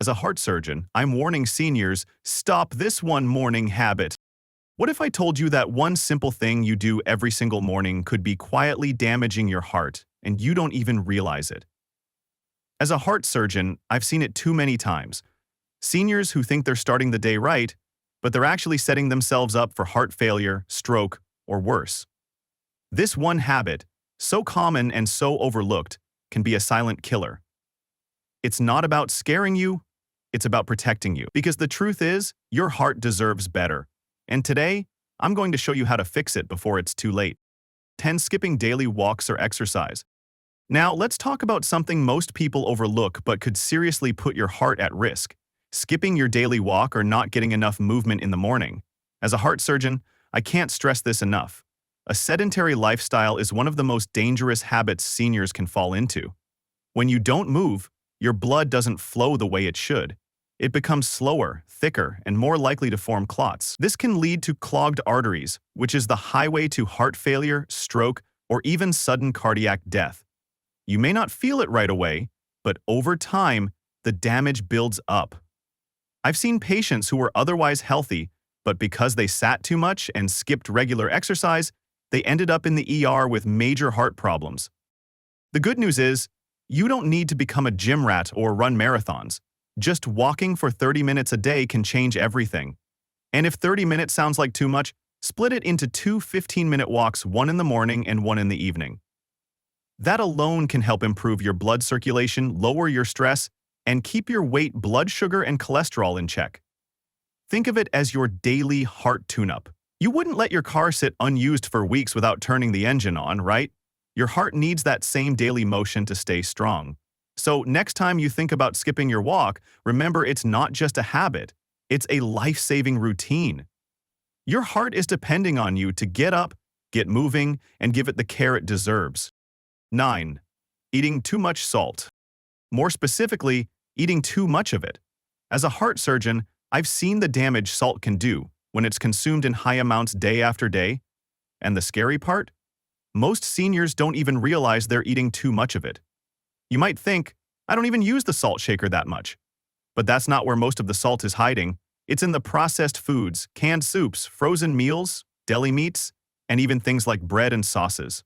As a heart surgeon, I'm warning seniors, stop this one morning habit. What if I told you that one simple thing you do every single morning could be quietly damaging your heart and you don't even realize it? As a heart surgeon, I've seen it too many times. Seniors who think they're starting the day right, but they're actually setting themselves up for heart failure, stroke, or worse. This one habit, so common and so overlooked, can be a silent killer. It's not about scaring you, it's about protecting you. Because the truth is, your heart deserves better. And today, I'm going to show you how to fix it before it's too late. 10. Skipping daily walks or exercise. Now, let's talk about something most people overlook but could seriously put your heart at risk. Skipping your daily walk or not getting enough movement in the morning. As a heart surgeon, I can't stress this enough. A sedentary lifestyle is one of the most dangerous habits seniors can fall into. When you don't move, your blood doesn't flow the way it should. It becomes slower, thicker, and more likely to form clots. This can lead to clogged arteries, which is the highway to heart failure, stroke, or even sudden cardiac death. You may not feel it right away, but over time, the damage builds up. I've seen patients who were otherwise healthy, but because they sat too much and skipped regular exercise, they ended up in the ER with major heart problems. The good news is, you don't need to become a gym rat or run marathons. Just walking for 30 minutes a day can change everything. And if 30 minutes sounds like too much, split it into two 15-minute walks, one in the morning and one in the evening. That alone can help improve your blood circulation, lower your stress, and keep your weight, blood sugar, and cholesterol in check. Think of it as your daily heart tune-up. You wouldn't let your car sit unused for weeks without turning the engine on, right? Your heart needs that same daily motion to stay strong. So next time you think about skipping your walk, remember it's not just a habit, it's a life-saving routine. Your heart is depending on you to get up, get moving, and give it the care it deserves. 9. Eating too much salt. More specifically, eating too much of it. As a heart surgeon, I've seen the damage salt can do when it's consumed in high amounts day after day. And the scary part? Most seniors don't even realize they're eating too much of it. You might think, I don't even use the salt shaker that much. But that's not where most of the salt is hiding. It's in the processed foods, canned soups, frozen meals, deli meats, and even things like bread and sauces.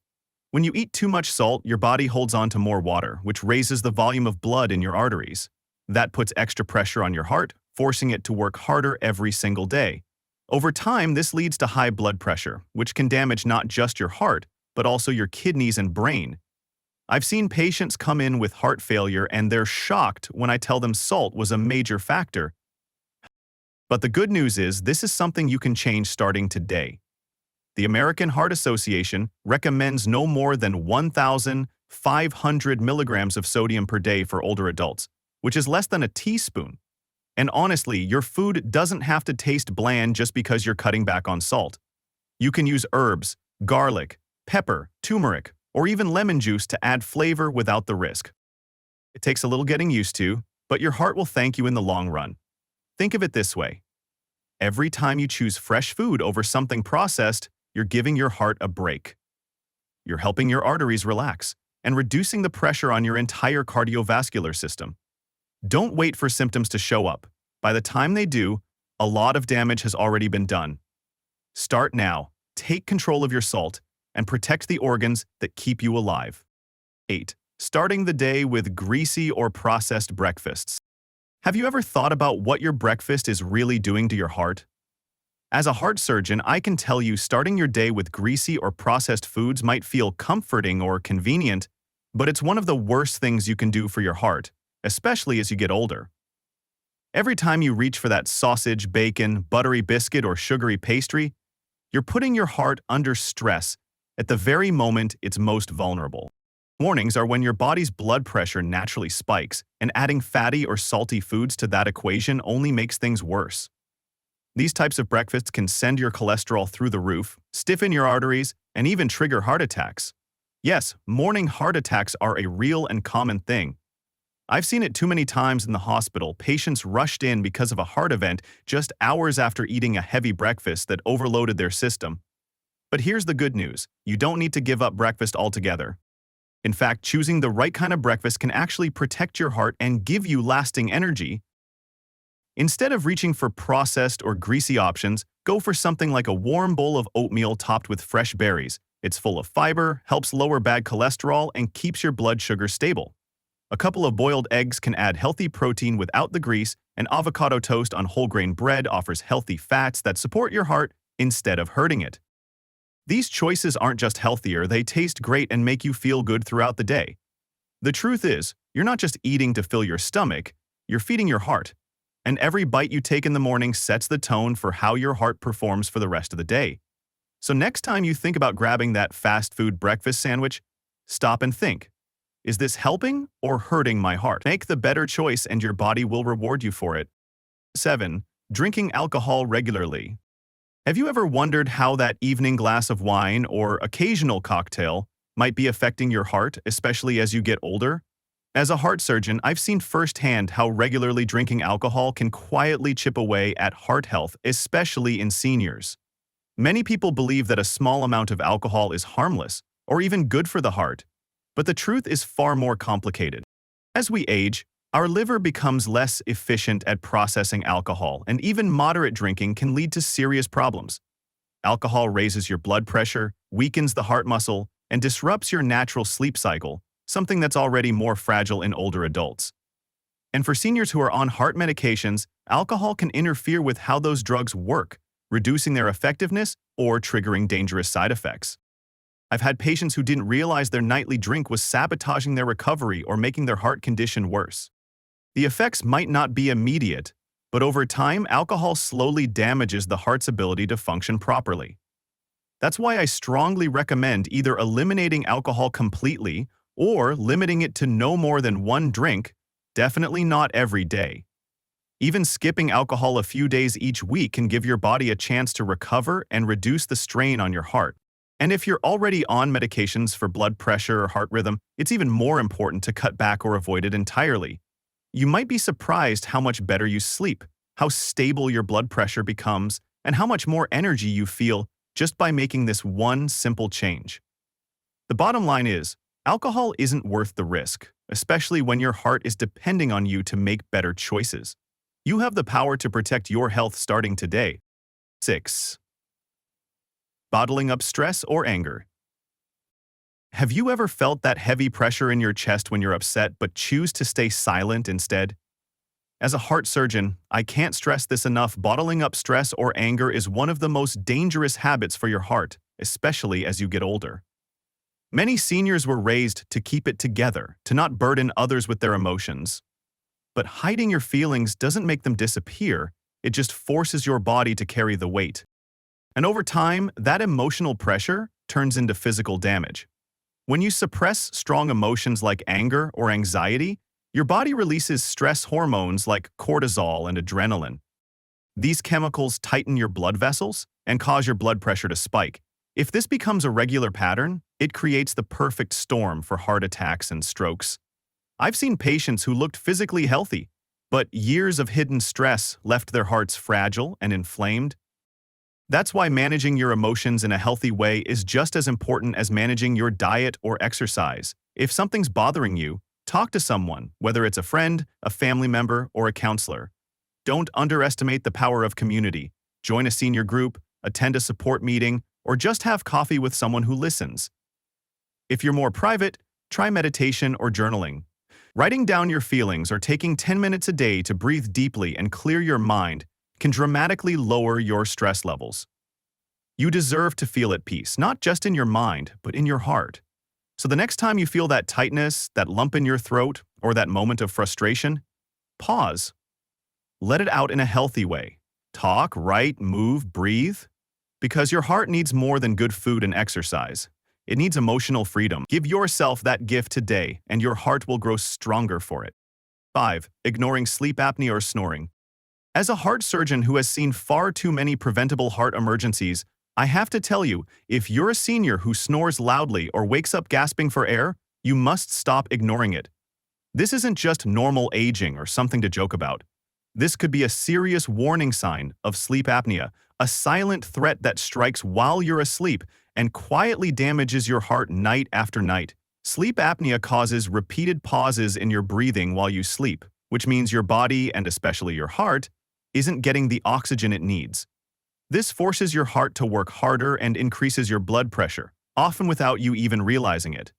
When you eat too much salt, your body holds on to more water, which raises the volume of blood in your arteries. That puts extra pressure on your heart, forcing it to work harder every single day. Over time, this leads to high blood pressure, which can damage not just your heart, but also your kidneys and brain. I've seen patients come in with heart failure and they're shocked when I tell them salt was a major factor. But the good news is this is something you can change starting today. The American Heart Association recommends no more than 1,500 milligrams of sodium per day for older adults, which is less than a teaspoon. And honestly, your food doesn't have to taste bland just because you're cutting back on salt. You can use herbs, garlic, pepper, turmeric, or even lemon juice to add flavor without the risk. It takes a little getting used to, but your heart will thank you in the long run. Think of it this way. Every time you choose fresh food over something processed, you're giving your heart a break. You're helping your arteries relax and reducing the pressure on your entire cardiovascular system. Don't wait for symptoms to show up. By the time they do, a lot of damage has already been done. Start now, take control of your salt, and protect the organs that keep you alive. 8. Starting the day with greasy or processed breakfasts. Have you ever thought about what your breakfast is really doing to your heart? As a heart surgeon, I can tell you starting your day with greasy or processed foods might feel comforting or convenient, but it's one of the worst things you can do for your heart, especially as you get older. Every time you reach for that sausage, bacon, buttery biscuit, or sugary pastry, you're putting your heart under stress at the very moment it's most vulnerable. Mornings are when your body's blood pressure naturally spikes, and adding fatty or salty foods to that equation only makes things worse. These types of breakfasts can send your cholesterol through the roof, stiffen your arteries, and even trigger heart attacks. Yes, morning heart attacks are a real and common thing. I've seen it too many times in the hospital, patients rushed in because of a heart event just hours after eating a heavy breakfast that overloaded their system. But here's the good news. You don't need to give up breakfast altogether. In fact, choosing the right kind of breakfast can actually protect your heart and give you lasting energy, Instead of reaching for processed or greasy options, go for something like a warm bowl of oatmeal topped with fresh berries. It's full of fiber, helps lower bad cholesterol, and keeps your blood sugar stable. A couple of boiled eggs can add healthy protein without the grease, and avocado toast on whole grain bread offers healthy fats that support your heart instead of hurting it. These choices aren't just healthier, they taste great and make you feel good throughout the day. The truth is, you're not just eating to fill your stomach, you're feeding your heart. And every bite you take in the morning sets the tone for how your heart performs for the rest of the day. So next time you think about grabbing that fast food breakfast sandwich, stop and think, is this helping or hurting my heart? Make the better choice and your body will reward you for it. 7. Drinking alcohol regularly. Have you ever wondered how that evening glass of wine or occasional cocktail might be affecting your heart, especially as you get older? As a heart surgeon, I've seen firsthand how regularly drinking alcohol can quietly chip away at heart health, especially in seniors. Many people believe that a small amount of alcohol is harmless or even good for the heart, but the truth is far more complicated. As we age, our liver becomes less efficient at processing alcohol, and even moderate drinking can lead to serious problems. Alcohol raises your blood pressure, weakens the heart muscle, and disrupts your natural sleep cycle, something that's already more fragile in older adults. And for seniors who are on heart medications, alcohol can interfere with how those drugs work, reducing their effectiveness or triggering dangerous side effects. I've had patients who didn't realize their nightly drink was sabotaging their recovery or making their heart condition worse. The effects might not be immediate, but over time, alcohol slowly damages the heart's ability to function properly. That's why I strongly recommend either eliminating alcohol completely or limiting it to no more than one drink, definitely not every day. Even skipping alcohol a few days each week can give your body a chance to recover and reduce the strain on your heart. And if you're already on medications for blood pressure or heart rhythm, it's even more important to cut back or avoid it entirely. You might be surprised how much better you sleep, how stable your blood pressure becomes, and how much more energy you feel just by making this one simple change. The bottom line is, alcohol isn't worth the risk, especially when your heart is depending on you to make better choices. You have the power to protect your health starting today. 6. Bottling up stress or anger. Have you ever felt that heavy pressure in your chest when you're upset but choose to stay silent instead? As a heart surgeon, I can't stress this enough. Bottling up stress or anger is one of the most dangerous habits for your heart, especially as you get older. Many seniors were raised to keep it together, to not burden others with their emotions. But hiding your feelings doesn't make them disappear, it just forces your body to carry the weight. And over time, that emotional pressure turns into physical damage. When you suppress strong emotions like anger or anxiety, your body releases stress hormones like cortisol and adrenaline. These chemicals tighten your blood vessels and cause your blood pressure to spike. If this becomes a regular pattern, it creates the perfect storm for heart attacks and strokes. I've seen patients who looked physically healthy, but years of hidden stress left their hearts fragile and inflamed. That's why managing your emotions in a healthy way is just as important as managing your diet or exercise. If something's bothering you, talk to someone, whether it's a friend, a family member, or a counselor. Don't underestimate the power of community. Join a senior group, attend a support meeting, or just have coffee with someone who listens. If you're more private, try meditation or journaling. Writing down your feelings or taking 10 minutes a day to breathe deeply and clear your mind can dramatically lower your stress levels. You deserve to feel at peace, not just in your mind, but in your heart. So the next time you feel that tightness, that lump in your throat, or that moment of frustration, pause. Let it out in a healthy way. Talk, write, move, breathe. Because your heart needs more than good food and exercise. It needs emotional freedom. Give yourself that gift today, and your heart will grow stronger for it. 5. Ignoring sleep apnea or snoring. As a heart surgeon who has seen far too many preventable heart emergencies, I have to tell you, if you're a senior who snores loudly or wakes up gasping for air, you must stop ignoring it. This isn't just normal aging or something to joke about. This could be a serious warning sign of sleep apnea, a silent threat that strikes while you're asleep and quietly damages your heart night after night. Sleep apnea causes repeated pauses in your breathing while you sleep, which means your body, and especially your heart, isn't getting the oxygen it needs. This forces your heart to work harder and increases your blood pressure, often without you even realizing it.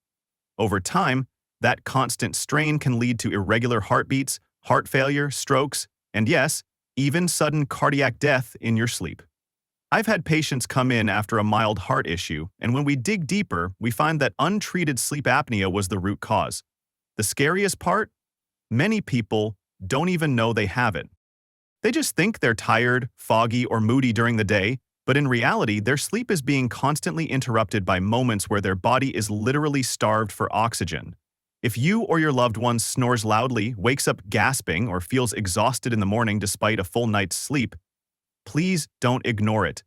Over time, that constant strain can lead to irregular heartbeats, heart failure, strokes, and yes, even sudden cardiac death in your sleep. I've had patients come in after a mild heart issue, and when we dig deeper, we find that untreated sleep apnea was the root cause. The scariest part? Many people don't even know they have it. They just think they're tired, foggy, or moody during the day, but in reality, their sleep is being constantly interrupted by moments where their body is literally starved for oxygen. If you or your loved one snores loudly, wakes up gasping, or feels exhausted in the morning despite a full night's sleep, please don't ignore it.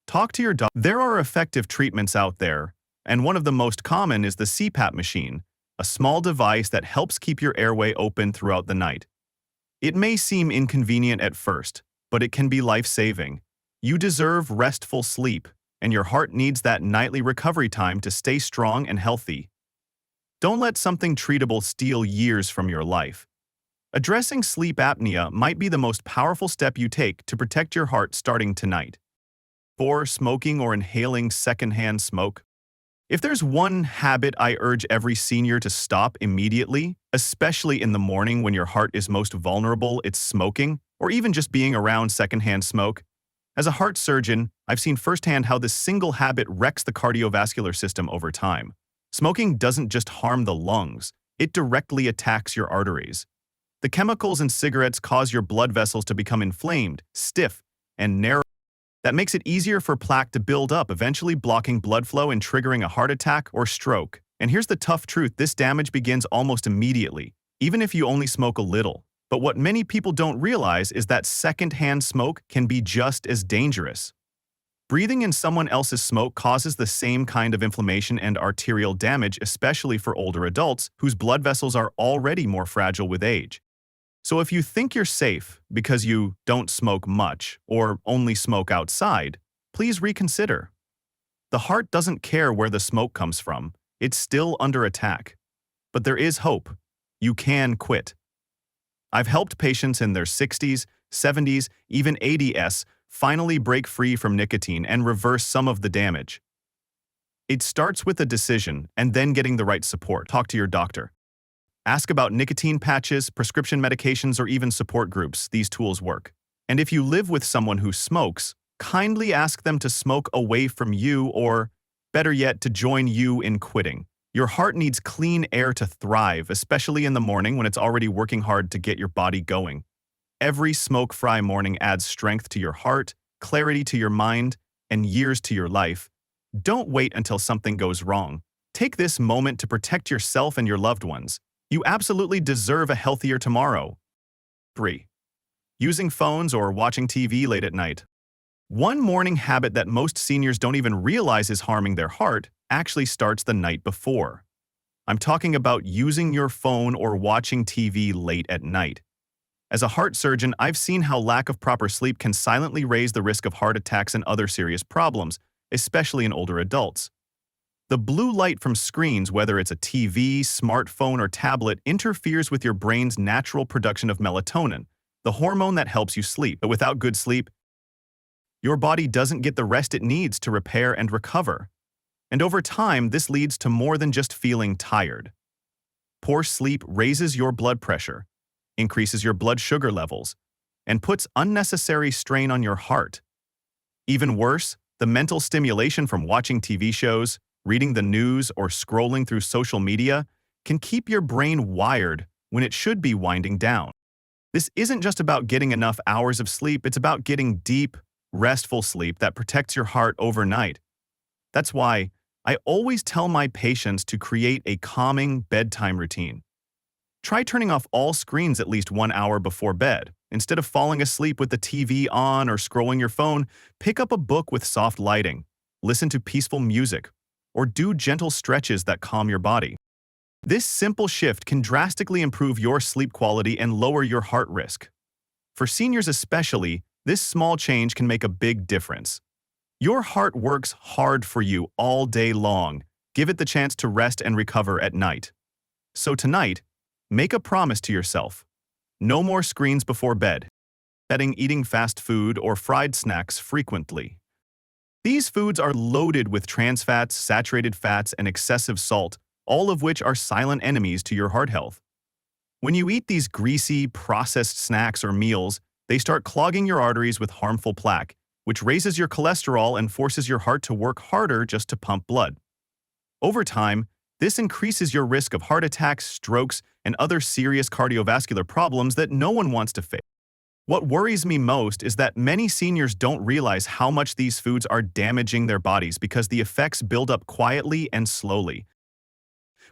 Talk to your doctor. There are effective treatments out there, and one of the most common is the CPAP machine, a small device that helps keep your airway open throughout the night. It may seem inconvenient at first, but it can be life-saving. You deserve restful sleep, and your heart needs that nightly recovery time to stay strong and healthy. Don't let something treatable steal years from your life. Addressing sleep apnea might be the most powerful step you take to protect your heart starting tonight. 4. Smoking or inhaling secondhand smoke. If there's one habit I urge every senior to stop immediately, especially in the morning when your heart is most vulnerable, it's smoking, or even just being around secondhand smoke. As a heart surgeon, I've seen firsthand how this single habit wrecks the cardiovascular system over time. Smoking doesn't just harm the lungs, it directly attacks your arteries. The chemicals in cigarettes cause your blood vessels to become inflamed, stiff, and narrow. That makes it easier for plaque to build up, eventually blocking blood flow and triggering a heart attack or stroke. And here's the tough truth, this damage begins almost immediately, even if you only smoke a little. But what many people don't realize is that secondhand smoke can be just as dangerous. Breathing in someone else's smoke causes the same kind of inflammation and arterial damage, especially for older adults whose blood vessels are already more fragile with age. So if you think you're safe because you don't smoke much or only smoke outside, please reconsider. The heart doesn't care where the smoke comes from. It's still under attack. But there is hope. You can quit. I've helped patients in their 60s, 70s, even 80s finally break free from nicotine and reverse some of the damage. It starts with a decision and then getting the right support. Talk to your doctor. Ask about nicotine patches, prescription medications, or even support groups. These tools work. And if you live with someone who smokes, kindly ask them to smoke away from you or, better yet, to join you in quitting. Your heart needs clean air to thrive, especially in the morning when it's already working hard to get your body going. Every smoke-free morning adds strength to your heart, clarity to your mind, and years to your life. Don't wait until something goes wrong. Take this moment to protect yourself and your loved ones. You absolutely deserve a healthier tomorrow. 3. Using phones or watching TV late at night. One morning habit that most seniors don't even realize is harming their heart actually starts the night before. I'm talking about using your phone or watching TV late at night. As a heart surgeon, I've seen how lack of proper sleep can silently raise the risk of heart attacks and other serious problems, especially in older adults. The blue light from screens, whether it's a TV, smartphone, or tablet, interferes with your brain's natural production of melatonin, the hormone that helps you sleep. But without good sleep, your body doesn't get the rest it needs to repair and recover. And over time, this leads to more than just feeling tired. Poor sleep raises your blood pressure, increases your blood sugar levels, and puts unnecessary strain on your heart. Even worse, the mental stimulation from watching TV shows, reading the news, or scrolling through social media can keep your brain wired when it should be winding down. This isn't just about getting enough hours of sleep, it's about getting deep, restful sleep that protects your heart overnight. That's why I always tell my patients to create a calming bedtime routine. Try turning off all screens at least 1 hour before bed. Instead of falling asleep with the TV on or scrolling your phone, pick up a book with soft lighting, listen to peaceful music, or do gentle stretches that calm your body. This simple shift can drastically improve your sleep quality and lower your heart risk. For seniors especially, this small change can make a big difference. Your heart works hard for you all day long. Give it the chance to rest and recover at night. So tonight, make a promise to yourself. No more screens before bed. betting eating fast food or fried snacks frequently. These foods are loaded with trans fats, saturated fats, and excessive salt, all of which are silent enemies to your heart health. When you eat these greasy, processed snacks or meals, they start clogging your arteries with harmful plaque, which raises your cholesterol and forces your heart to work harder just to pump blood. Over time, this increases your risk of heart attacks, strokes, and other serious cardiovascular problems that no one wants to face. What worries me most is that many seniors don't realize how much these foods are damaging their bodies because the effects build up quietly and slowly.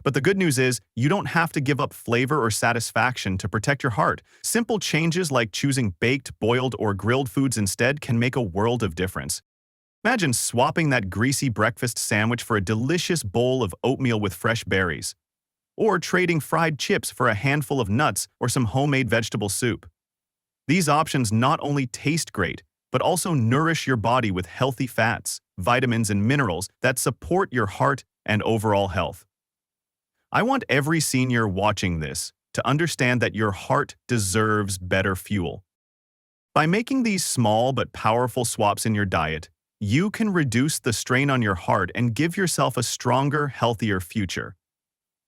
But the good news is, you don't have to give up flavor or satisfaction to protect your heart. Simple changes like choosing baked, boiled, or grilled foods instead can make a world of difference. Imagine swapping that greasy breakfast sandwich for a delicious bowl of oatmeal with fresh berries, or trading fried chips for a handful of nuts or some homemade vegetable soup. These options not only taste great, but also nourish your body with healthy fats, vitamins, and minerals that support your heart and overall health. I want every senior watching this to understand that your heart deserves better fuel. By making these small but powerful swaps in your diet, you can reduce the strain on your heart and give yourself a stronger, healthier future.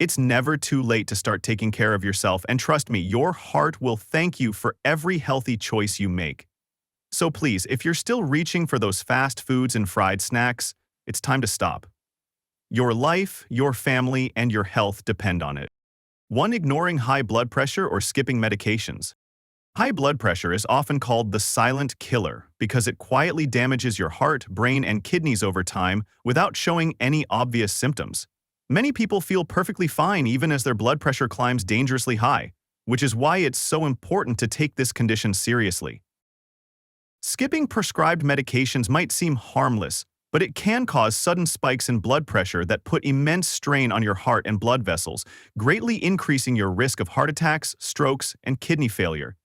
It's never too late to start taking care of yourself, and trust me, your heart will thank you for every healthy choice you make. So please, if you're still reaching for those fast foods and fried snacks, it's time to stop. Your life, your family, and your health depend on it. 1. Ignoring high blood pressure or skipping medications. High blood pressure is often called the silent killer because it quietly damages your heart, brain, and kidneys over time without showing any obvious symptoms. Many people feel perfectly fine even as their blood pressure climbs dangerously high, which is why it's so important to take this condition seriously. Skipping prescribed medications might seem harmless, but it can cause sudden spikes in blood pressure that put immense strain on your heart and blood vessels, greatly increasing your risk of heart attacks, strokes, and kidney failure.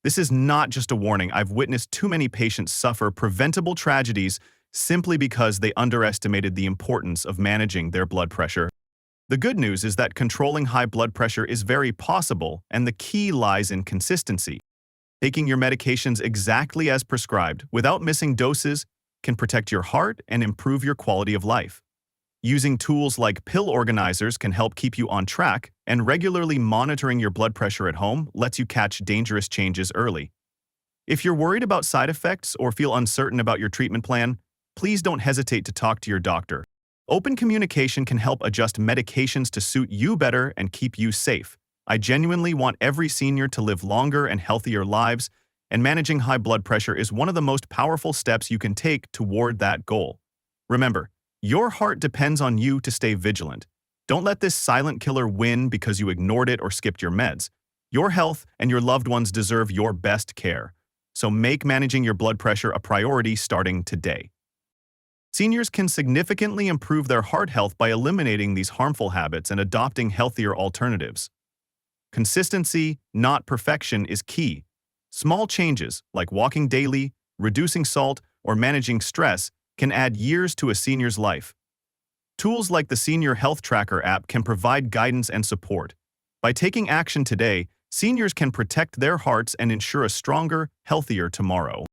This is not just a warning. I've witnessed too many patients suffer preventable tragedies simply because they underestimated the importance of managing their blood pressure. The good news is that controlling high blood pressure is very possible, and the key lies in consistency. Taking your medications exactly as prescribed, without missing doses, can protect your heart and improve your quality of life. Using tools like pill organizers can help keep you on track, and regularly monitoring your blood pressure at home lets you catch dangerous changes early. If you're worried about side effects or feel uncertain about your treatment plan, please don't hesitate to talk to your doctor. Open communication can help adjust medications to suit you better and keep you safe. I genuinely want every senior to live longer and healthier lives, and managing high blood pressure is one of the most powerful steps you can take toward that goal. Remember, your heart depends on you to stay vigilant. Don't let this silent killer win because you ignored it or skipped your meds. Your health and your loved ones deserve your best care. So make managing your blood pressure a priority starting today. Seniors can significantly improve their heart health by eliminating these harmful habits and adopting healthier alternatives. Consistency, not perfection, is key. Small changes, like walking daily, reducing salt, or managing stress, can add years to a senior's life. Tools like the Senior Health Tracker app can provide guidance and support. By taking action today, seniors can protect their hearts and ensure a stronger, healthier tomorrow.